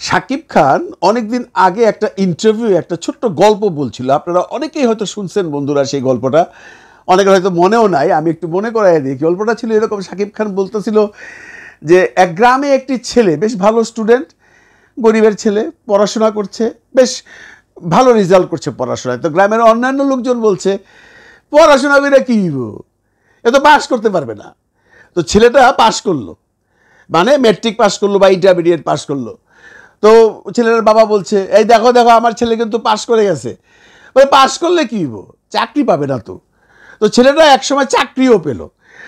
শাকিব খান অনেকদিন আগে একটা ইন্টারভিউ একটা ছোট্ট গল্প বলছিল। আপনারা অনেকেই হয়তো শুনছেন বন্ধুরা, সেই গল্পটা অনেকের হয়তো মনেও নাই। আমি একটু মনে করাই দিই। গল্পটা ছিল এরকম, শাকিব খান বলতেছিল যে এক গ্রামে একটি ছেলে, বেশ ভালো স্টুডেন্ট, গরিবের ছেলে, পড়াশোনা করছে, বেশ ভালো রেজাল্ট করছে পড়াশোনায়। তো গ্রামের অন্যান্য লোকজন বলছে, পড়াশোনা করে কী হইব, এ তো পাস করতে পারবে না। তো ছেলেটা পাস করলো, মানে ম্যাট্রিক পাস করলো বা ইন্টারমিডিয়েট পাস করলো। তো ছেলের বাবা বলছে, এই দেখো দেখো আমার ছেলে কিন্তু পাস করে গেছে। বলে পাস করলে কী হইব, চাকরি পাবে না তো। তো ছেলেটা একসময় চাকরিও পেলো।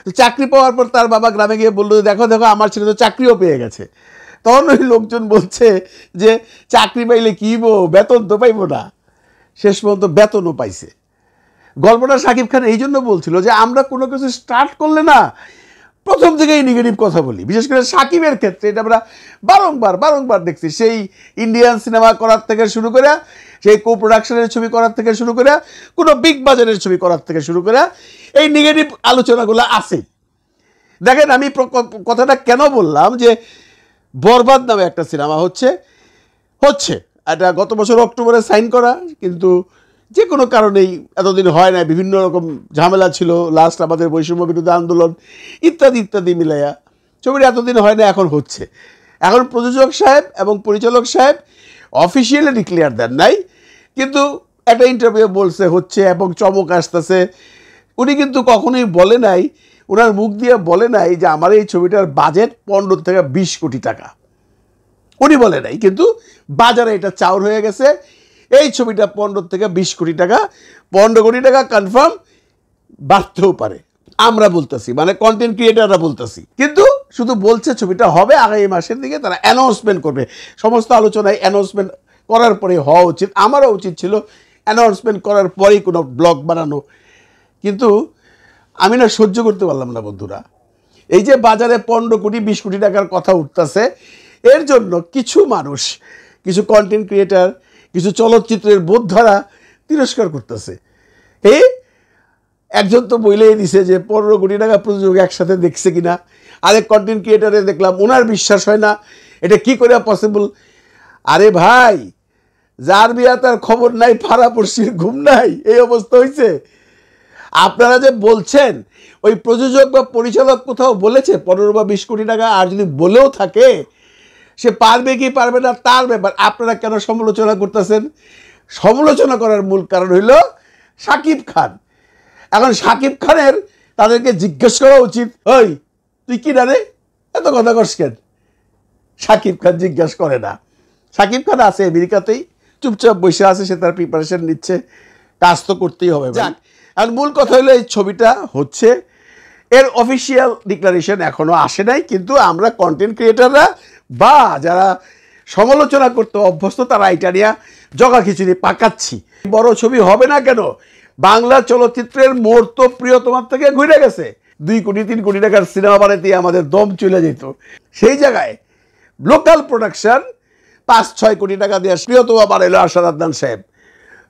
তো চাকরি পাওয়ার পর তার বাবা গ্রামে গিয়ে বললো, দেখো দেখো আমার ছেলে তো চাকরিও পেয়ে গেছে। তখন ওই লোকজন বলছে যে চাকরি পাইলে কী হইব, বেতন তো পাইবো না। শেষ পর্যন্ত বেতনও পাইছে। গল্পটা শাকিব খান এই জন্য বলছিল যে আমরা কোনো কিছু স্টার্ট করলে না প্রথম থেকেই নেগেটিভ কথা বলি। বিশেষ করে শাকিবের ক্ষেত্রে এটা আমরা বারংবার দেখছি। সেই ইন্ডিয়ান সিনেমা করার থেকে শুরু করে, সেই কো প্রোডাকশনের ছবি করার থেকে শুরু করে, কোনো বিগ বাজারের ছবি করার থেকে শুরু করে এই নেগেটিভ আলোচনাগুলো আছে। দেখেন, আমি কথাটা কেন বললাম যে বরবাদ নামে একটা সিনেমা হচ্ছে এটা গত বছর অক্টোবরে সাইন করা, কিন্তু যে কোনো কারণেই এতদিন হয় না, বিভিন্ন রকম ঝামেলা ছিল, লাস্ট আমাদের বৈষম্য বিরোধী আন্দোলন ইত্যাদি মিলাইয়া ছবিটা এতদিন হয় না, এখন হচ্ছে। এখন প্রযোজক সাহেব এবং পরিচালক সাহেব অফিসিয়ালি ডিক্লেয়ার দেন নাই, কিন্তু একটা ইন্টারভিউ বলছে হচ্ছে এবং চমক আসতেছে। উনি কিন্তু কখনোই বলে নাই, ওনার মুখ দিয়ে বলে নাই যে আমার এই ছবিটার বাজেট 15 থেকে 20 কোটি টাকা। উনি বলে নাই, কিন্তু বাজারে এটা চাউর হয়ে গেছে। এই ছবিটা 15 থেকে 20 কোটি টাকা, 15 কোটি টাকা কনফার্ম, বাড়তেও পারে। আমরা বলতেছি, মানে কন্টেন্ট ক্রিয়েটাররা বলতেছি, কিন্তু শুধু বলছে ছবিটা হবে আগামী মাসের দিকে, তারা অ্যানাউন্সমেন্ট করবে। সমস্ত আলোচনায় অ্যানাউন্সমেন্ট করার পরে হওয়া উচিত, আমারও উচিত ছিল অ্যানাউন্সমেন্ট করার পরেই কোনো ব্লগ বানানো। কিন্তু আমি না সহ্য করতে পারলাম না বন্ধুরা। এই যে বাজারে 15 কোটি 20 কোটি টাকার কথা উঠতেছে, এর জন্য কিছু মানুষ, কিছু কন্টেন্ট ক্রিয়েটার, কিছু চলচ্চিত্রের বোধধারা তিরস্কার করতেছে। একজন তো বলেই দিছে যে 15 কোটি টাকা প্রযোজক একসাথে দেখছে কিনা। আরেক কন্টেন্ট ক্রিয়েটারে দেখলাম, ওনার বিশ্বাস হয় না, এটা কি করে পসিবল। আরে ভাই, যার বিয়া তার খবর নাই, ফাড়া পড়শির ঘুম নাই, এই অবস্থা হয়েছে। আপনারা যে বলছেন, ওই প্রযোজক বা পরিচালক কোথাও বলেছে 15 বা 20 কোটি টাকা? আর যদি বলেও থাকে, সে পারবে কি পারবে না তার ব্যাপার। আপনারা কেন সমালোচনা করতেছেন? সমালোচনা করার মূল কারণ হইল শাকিব খান। এখন শাকিব খানের তাদেরকে জিজ্ঞেস করা উচিত, ওই তুই কি জানে এত কথা কস কেন? শাকিব খান জিজ্ঞাসা করে না। শাকিব খান আছে আমেরিকাতেই, চুপচাপ বসে আছে, সে তার প্রিপারেশন নিচ্ছে, কাজ তো করতেই হবে। যাক, আর মূল কথা হলো এই ছবিটা হচ্ছে, এর অফিসিয়াল ডিক্লারেশন এখনো আসে নাই, কিন্তু আমরা কন্টেন্ট ক্রিয়েটাররা বা যারা সমালোচনা করতে অভ্যস্ত, তারা এটা নিয়ে জগা খিচুড়ি পাকাচ্ছি। বড় ছবি হবে না কেন? বাংলা চলচ্চিত্রের মোড় তো প্রিয়তমার থেকে ঘুরে গেছে। 2 কোটি 3 কোটি টাকার সিনেমা বানাতে আমাদের দম চলে যেত। সেই জায়গায় লোকাল প্রোডাকশন 5-6 কোটি টাকা দিয়ে প্রিয়তমা বানাইল আরশাদ আদনান সাহেব,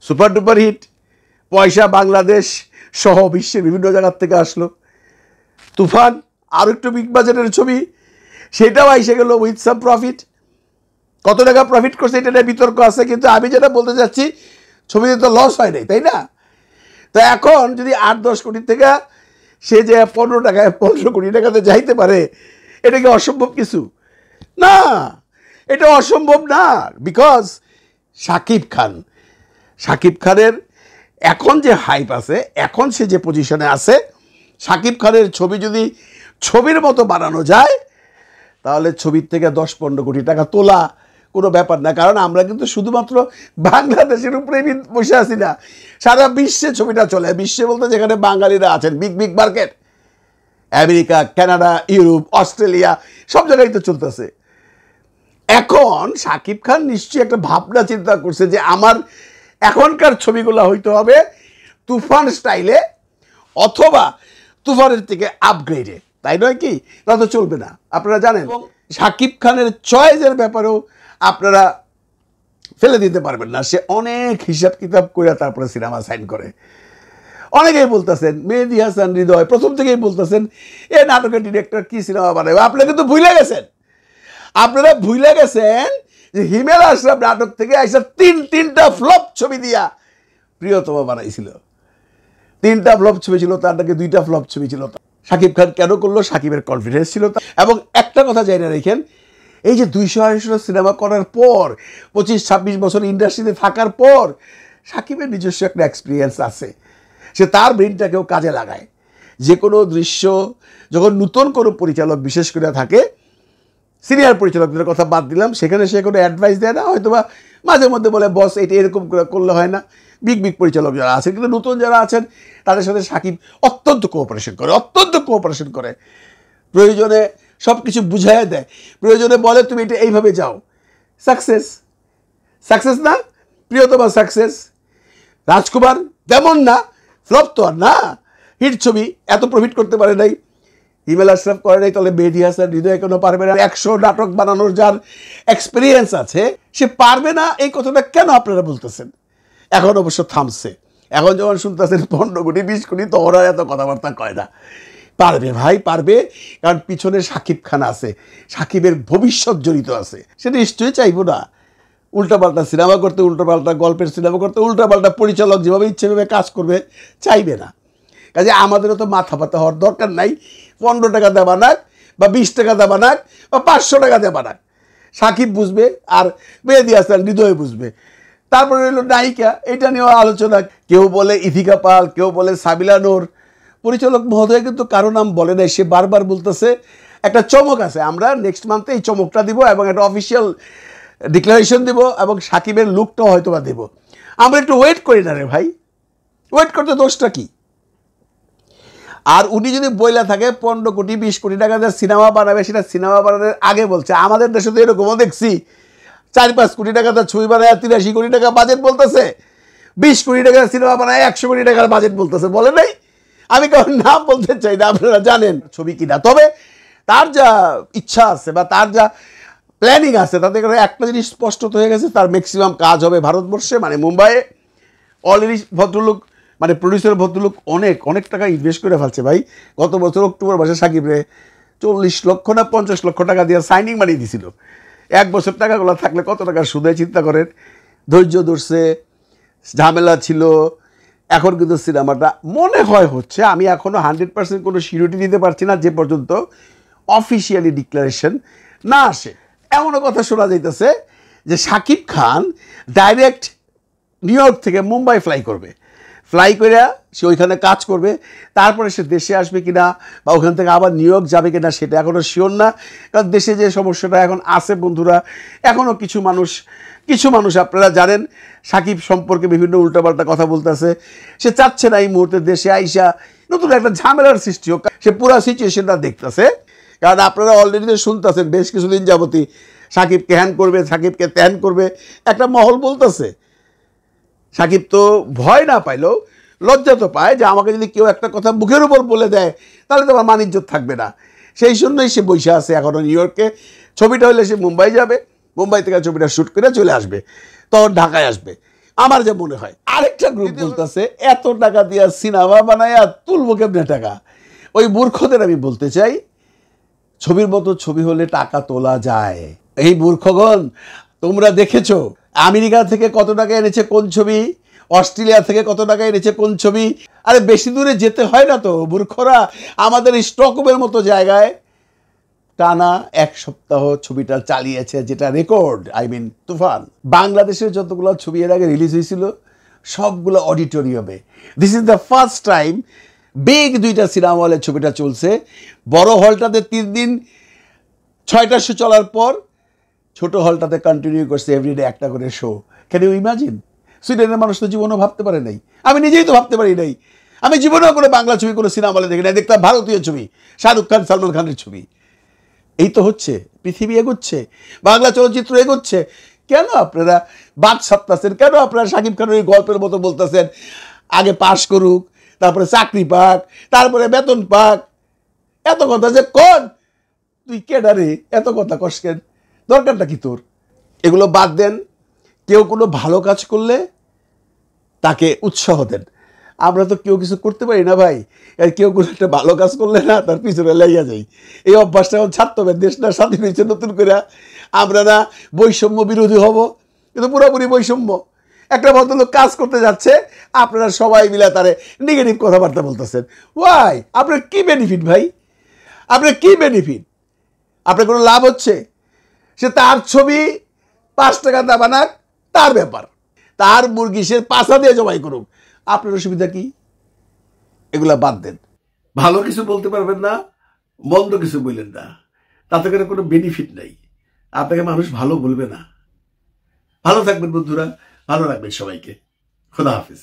সুপার ডুপার হিট। পয়সা বাংলাদেশ সহ বিশ্বের বিভিন্ন জায়গার থেকে আসলো। তুফান আর একটু বিগ বাজেটের ছবি, সেটাও এসে গেল উইথ সাম প্রফিট। কত টাকা প্রফিট করছে এটা নিয়ে বিতর্ক আছে, কিন্তু আমি যেটা বলতে চাচ্ছি, ছবিতে তো লস হয় নাই, তাই না? তো এখন যদি 8-10 কোটি থেকে সে যে 15 কোটি টাকাতে যাইতে পারে, এটা কি অসম্ভব কিছু? না, এটা অসম্ভব না। বিকজ শাকিব খানের এখন যে হাইপ আছে, এখন সে যে পজিশনে আছে, শাকিব খানের ছবি যদি ছবির মতো বানানো যায়, তাহলে ছবির থেকে 10-15 কোটি টাকা তোলা কোনো ব্যাপার না। কারণ আমরা কিন্তু শুধুমাত্র বাংলাদেশের উপরেই বসে আছি না, সারা বিশ্বে ছবিটা চলে। বিশ্বে বলতে যেখানে বাঙালিরা আছেন, big market, America, Canada, Europe, Australia, সব জায়গায় তো চলতেছে। এখন শাকিব খান নিশ্চয়ই একটা ভাবনা চিন্তা করছে যে আমার এখনকার ছবিগুলো হইতে হবে তুফান স্টাইলে, অথবা তুফানের থেকে আপগ্রেডে, তাই নয় কি? তা তো চলবে না, আপনারা জানেন। শাকিব খানের চয়েসের ব্যাপারেও আপনারা ফেলে দিতে পারবেন না। সে অনেক হিসাব কিতাব করে তারপরে সিনেমা সাইন করে। অনেকেই বলতেছেন, মেহেদী হাসান হৃদয় প্রথম থেকেই বলতেছেন, এ নাটকের ডিরেক্টর কি সিনেমা বানাবে। আপনারা কিন্তু ভুলে গেছেন যে হিমেল আশরাফ নাটক থেকে আইসা তিনটা ফ্লপ ছবি দিয়া প্রিয়তমা বানাইছিল। 3টা ফ্লপ ছবি ছিল তার, নাকি 2টা ফ্লপ ছবি ছিল। শাকিব খান কেন করলো? শাকিবের কনফিডেন্স ছিল। এবং একটা কথা জানি না রেখেন, এই যে 200-250 সিনেমা করার পর 25-26 বছর ইন্ডাস্ট্রিতে থাকার পর শাকিবের নিজস্ব একটা এক্সপিরিয়েন্স আছে। সে তার ব্রেনটাকেও কাজে লাগায়। যে কোনো দৃশ্য যখন নতুন কোনো পরিচালক বিশেষ করে থাকে, সিনিয়র পরিচালকদের কথা বাদ দিলাম, সেখানে সে কোনো অ্যাডভাইস দেয় না, হয়তো বা মাঝে মধ্যে বলে বস এটা এরকম করলে হয় না। বিগ পরিচালক যারা আছেন, কিন্তু নতুন যারা আছেন তাদের সাথে শাকিব অত্যন্ত কোঅপারেশন করে। প্রয়োজনে সব কিছু বুঝাইয়া দেয়, প্রয়োজনে বলে তুমি এটা এইভাবে যাও। সাকসেস না? প্রিয়তমা সাকসেস। রাজকুমার তেমন না, ফ্লপ তো আর না, হিট ছবি, এত প্রফিট করতে পারে নাই। হিমেল আশরাফ করে নাই, তাহলে মেহেদী হাসান, হৃদয় কেন পারবে না? 100 নাটক বানানোর যার এক্সপিরিয়েন্স আছে সে পারবে না, এই কথাটা কেন আপনারা বলতেছেন? এখন অবশ্য থামছে। এখন যখন শুনতেছেন 15 কোটি 20 কোটি, তো ওরা এত কথাবার্তা কয় না। পারবে ভাই, পারবে, কারণ পিছনে শাকিব খান আছে, শাকিবের ভবিষ্যৎ জড়িত আছে। সেটা নিশ্চয়ই চাইবো না উল্টাপাল্টা সিনেমা করতে, উল্টাপাল্টা গল্পের সিনেমা করতে, উল্টাপাল্টা পরিচালক যেভাবে ইচ্ছেভাবে কাজ করবে, চাইবে না। কাজে আমাদেরও তো মাথা ব্যথা হওয়ার দরকার নাই। 15 টাকা দেওয়া নাক, বা 20 টাকা দেওয়া নাক, বা 500 টাকা দেওয়া নাক, শাকিব বুঝবে আর মেহেদী হাসান, হৃদয় বুঝবে। তারপরে হলো নায়িকা, এটা নিয়েও আলোচনা। কেউ বলে ইথিকা পাল, কেউ বলে সাবিলা নূর। পরিচালক মহোদয় কিন্তু কারো নাম বলে নাই, সে বারবার বলতেছে একটা চমক আছে, আমরা নেক্সট মান্থে এই চমকটা দিব এবং একটা অফিসিয়াল ডিক্লারেশন দেব এবং শাকিবের লুকটাও হয়তো বা দেবো। আমরা একটু ওয়েট করি না রে ভাই, ওয়েট করতে দোষটা কি? আর উনি যদি বইলা থাকে 15 কোটি 20 কোটি টাকা দিয়ে সিনেমা বানাবে, সেটা সিনেমা বানানোর আগে বলছে। আমাদের দেশে তো এরকমও দেখছি 4-5 কোটি টাকা তার ছবি বানায় 83 কোটি টাকা বাজেট বলতেছে, 20 কোটি টাকার সিনেমা বানায় 100 কোটি টাকার বাজেট বলতেছে। বলে নাই? আমি কারণ নাম বলতে চাই না, আপনারা জানেন ছবি কিনা। তবে তার যা ইচ্ছা আছে বা তার যা প্ল্যানিং আছে, তাতে করে একটা জিনিস স্পষ্ট হয়ে গেছে, তার ম্যাক্সিমাম কাজ হবে ভারতবর্ষে, মানে মুম্বাইয়ে। অলরেডি ভদ্রলোক, মানে প্রডিউসার ভদ্রলোক অনেক টাকা ইনভেস্ট করে ফেলছে ভাই। গত বছর অক্টোবর মাসে সাকিবরে 40 লক্ষ না 50 লক্ষ টাকা দিয়ে সাইনিং বানিয়ে দিছিল। 1 বছর টাকাগুলো থাকলে কত টাকার সুদে চিন্তা করেন। ধৈর্য ধরছে, ঝামেলা ছিল। এখন কিন্তু সিনেমাটা মনে হয় হচ্ছে, আমি এখনও 100% কোনো সিউরিটি দিতে পারছি না যে পর্যন্ত অফিসিয়ালি ডিক্লারেশন না আসে। এমনও কথা শোনা যাইতেছে যে Shakib Khan direct new York থেকে মুম্বাই ফ্লাই করবে, ফ্লাই করে সে ওইখানে কাজ করবে, তারপরে সে দেশে আসবে কিনা বা ওখান থেকে আবার নিউ ইয়র্ক যাবে কিনা সেটা এখনও শিওর না। কারণ দেশে যে সমস্যাটা এখন আছে বন্ধুরা, এখনও কিছু মানুষ আপনারা জানেন শাকিব সম্পর্কে বিভিন্ন উল্টাপাল্টা কথা বলতেছে। সে চাচ্ছে না এই মুহূর্তে দেশে আইসা নতুন একটা ঝামেলার সৃষ্টি হোক, সে পুরো সিচুয়েশনটা দেখতেছে। কারণ আপনারা অলরেডি তো শুনতেছেন বেশ কিছুদিন যাবতই শাকিবকে হ্যান করবে, শাকিবকে ত্যান করবে, একটা মহল বলতেছে। শাকিব তো ভয় না পাইলেও লজ্জা তো পায় যে আমাকে যদি কেউ একটা কথা মুখের উপর বলে দেয় তাহলে তো আমার মান ইজ্জত থাকবে না। সেই জন্যই সে বসে আছে এখনও নিউ ইয়র্কে। ছবিটা হলে সে মুম্বাই যাবে, মুম্বাই থেকে ছবিটা শ্যুট করে চলে আসবে, তখন ঢাকায় আসবে আমার যা মনে হয়। আরেকটা গ্রুপ বলতেছে এত টাকা দিয়া সিনেমা বানায় তুলবো কেমনে টাকা। ওই মূর্খদের আমি বলতে চাই, ছবির মতো ছবি হলে টাকা তোলা যায়। এই মূর্খগণ, তোমরা দেখেছো আমেরিকা থেকে কত টাকা এনেছে কোন ছবি, অস্ট্রেলিয়া থেকে কত টাকা এনেছে কোন ছবি। আরে বেশি দূরে যেতে হয় না তো মূর্খরা। আমাদের স্টকহোমের মতো জায়গায় টানা 1 সপ্তাহ ছবিটা চালিয়েছে, যেটা রেকর্ড। তুফান। বাংলাদেশের যতগুলো ছবি এর আগে রিলিজ হয়েছিল সবগুলো অডিটোরিয়ামে। This is the first time big 2টা সিনেমা হলের ছবিটা চলছে। বড় হলটাতে 3 দিন 6টা শো চলার পর ছোট হলটাতে কন্টিনিউ করছে এভরিডে একটা করে শো। Can you imagine? সুইডেনের মানুষ তো জীবনও ভাবতে পারে নাই, আমি নিজেই তো ভাবতে পারি নাই। আমি জীবনেও কোনো বাংলা ছবি কোনো সিনেমা হলে দেখি নাই, দেখতাম ভারতীয় ছবি, শাহরুখ খান সালমান খানের ছবি। এই তো হচ্ছে, পৃথিবী এগোচ্ছে, বাংলা চলচ্চিত্র এগোচ্ছে। কেন আপনারা বাদ সাপতাছেন? কেন আপনারা শাকিব খানের ওই গল্পের মতো বলতেছেন আগে পাশ করুক, তারপরে চাকরি পাক, তারপরে বেতন পাক? এত কথা যে কোন তুই কেডারে এত কথা কসকেন, দরকারটা কি তোর? এগুলো বাদ দেন। কেউ কোনো ভালো কাজ করলে তাকে উৎসাহ দেন। আমরা তো কেউ কিছু করতে পারি না ভাই, কেউ কোনো একটা ভালো কাজ করলে না তার পিছনে লেগে যাই। এই অভ্যাসটা এখন ছাড়তে হবে। দেশটা স্বাধীন হয়েছে নতুন করে, আমরা না বৈষম্য বিরোধী হব, কিন্তু পুরোপুরি বৈষম্য। একটা ভদ্রলোক কাজ করতে যাচ্ছে, আপনারা সবাই মিলে তারে নেগেটিভ কথাবার্তা বলতেছেন। ওয়াই? আপনার কি বেনিফিট ভাই? আপনার কি বেনিফিট? আপনার কোনো লাভ হচ্ছে? সে তার ছবি 5 টাকা দা বানাক, তার ব্যাপার। তার মুরগি সে পাছা দিয়ে জবাই করুক, আপনার অসুবিধা কি? এগুলা বাদ দেন। ভালো কিছু বলতে পারবেন না, মন্দ কিছু বললেন না, তাতে করে কোনো বেনিফিট নাই। আপনাকে মানুষ ভালো বলবে না। ভালো থাকবেন বন্ধুরা, ভালো রাখবেন সবাইকে। খোদা হাফিজ।